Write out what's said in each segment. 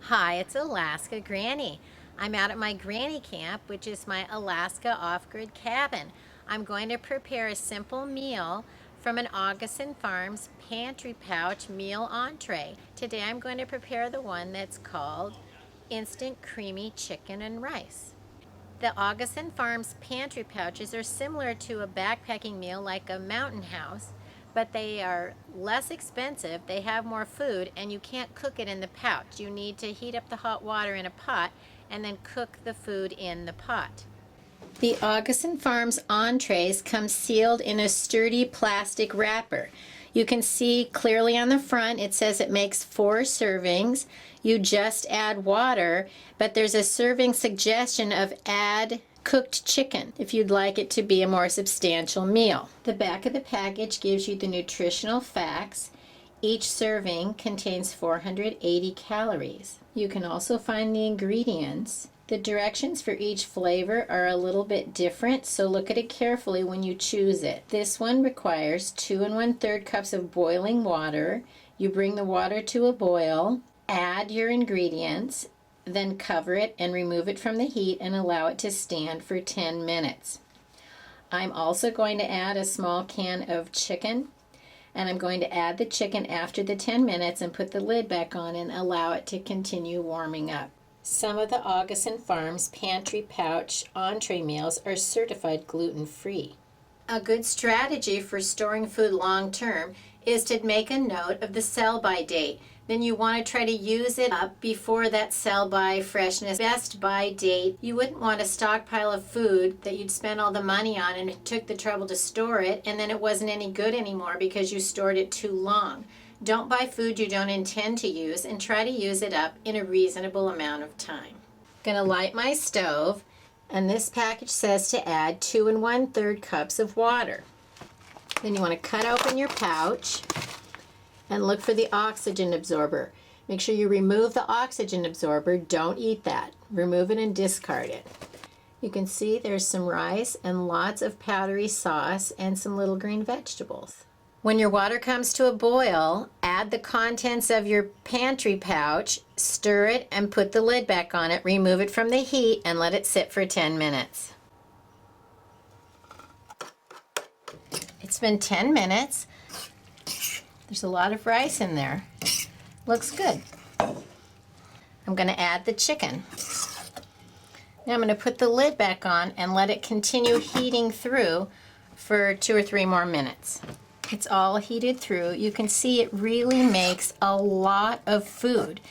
Hi, it's Alaska Granny. I'm out at my granny camp, which is my Alaska off-grid cabin. I'm going to prepare a simple meal from an Augason Farms pantry pouch meal entree. Today I'm going to prepare the one that's called Instant Creamy Chicken and Rice. The Augason Farms pantry pouches are similar to a backpacking meal like a mountain house, but they are less expensive, they have more food, and you can't cook it in the pouch. You need to heat up the hot water in a pot and then cook the food in the pot. The Augason Farms entrees come sealed in a sturdy plastic wrapper. You can see clearly on the front it says it makes 4 servings. You just add water, but there's a serving suggestion of add cooked chicken if you'd like it to be a more substantial meal. The back of the package gives you the nutritional facts. Each serving contains 480 calories. You can also find the ingredients. The directions for each flavor are a little bit different, so look at it carefully when you choose it. This one requires 2 1/3 cups of boiling water. You bring the water to a boil, add your ingredients, then cover it and remove it from the heat and allow it to stand for 10 minutes. I'm also going to add a small can of chicken, and I'm going to add the chicken after the 10 minutes and put the lid back on and allow it to continue warming up. Some of the Augason Farms pantry pouch entree meals are certified gluten-free. A good strategy for storing food long-term is to make a note of the sell-by date. Then you want to try to use it up before that sell-by freshness best by date. You wouldn't want a stockpile of food that you'd spent all the money on and it took the trouble to store it and then it wasn't any good anymore because you stored it too long. Don't buy food you don't intend to use and try to use it up in a reasonable amount of time. I'm going to light my stove, and this package says to add 2 1/3 cups of water. Then you want to cut open your pouch and look for the oxygen absorber. Make sure you remove the oxygen absorber. Don't eat that. Remove it and discard it. You can see there's some rice and lots of powdery sauce and some little green vegetables. When your water comes to a boil, add the contents of your pantry pouch, stir it, and put the lid back on it. Remove it from the heat and let it sit for 10 minutes. It's been 10 minutes. There's a lot of rice in there. Looks good. I'm going to add the chicken. Now I'm going to put the lid back on and let it continue heating through for 2 or 3 more minutes. It's all heated through. You can see it really makes a lot of food.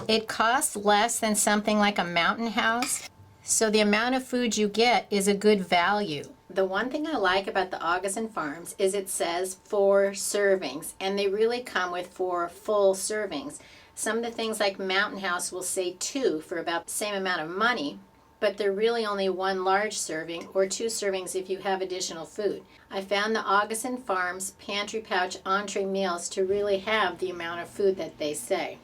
It costs less than something like a mountain house, so the amount of food you get is a good value. The one thing I like about the Augason Farms is it says 4 servings, and they really come with 4 full servings. Some of the things like Mountain House will say 2 for about the same amount of money, but they're really only 1 large serving or 2 servings if you have additional food. I found the Augason Farms pantry pouch entree meals to really have the amount of food that they say.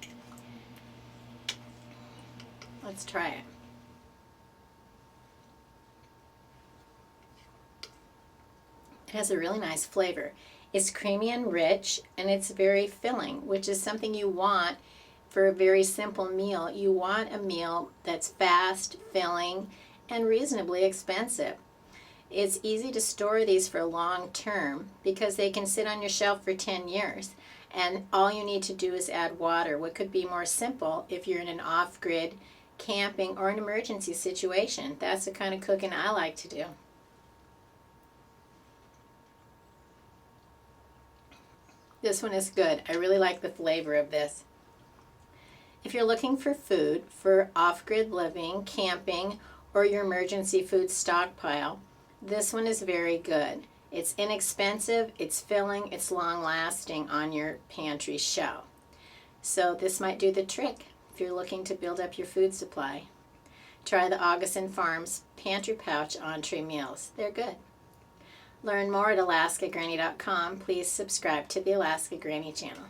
Let's try it. It has a really nice flavor. It's creamy and rich, and it's very filling, which is something you want for a very simple meal. You want a meal that's fast, filling, and reasonably expensive. It's easy to store these for long term because they can sit on your shelf for 10 years. And all you need to do is add water. What could be more simple if you're in an off-grid camping or an emergency situation? That's the kind of cooking I like to do. This one is good. I really like the flavor of this. If you're looking for food for off-grid living, camping, or your emergency food stockpile, this one is very good. It's inexpensive, it's filling, it's long-lasting on your pantry shelf. So this might do the trick if you're looking to build up your food supply. Try the Augason Farms pantry pouch entree meals. They're good. Learn more at alaskagranny.com. Please subscribe to the Alaska Granny channel.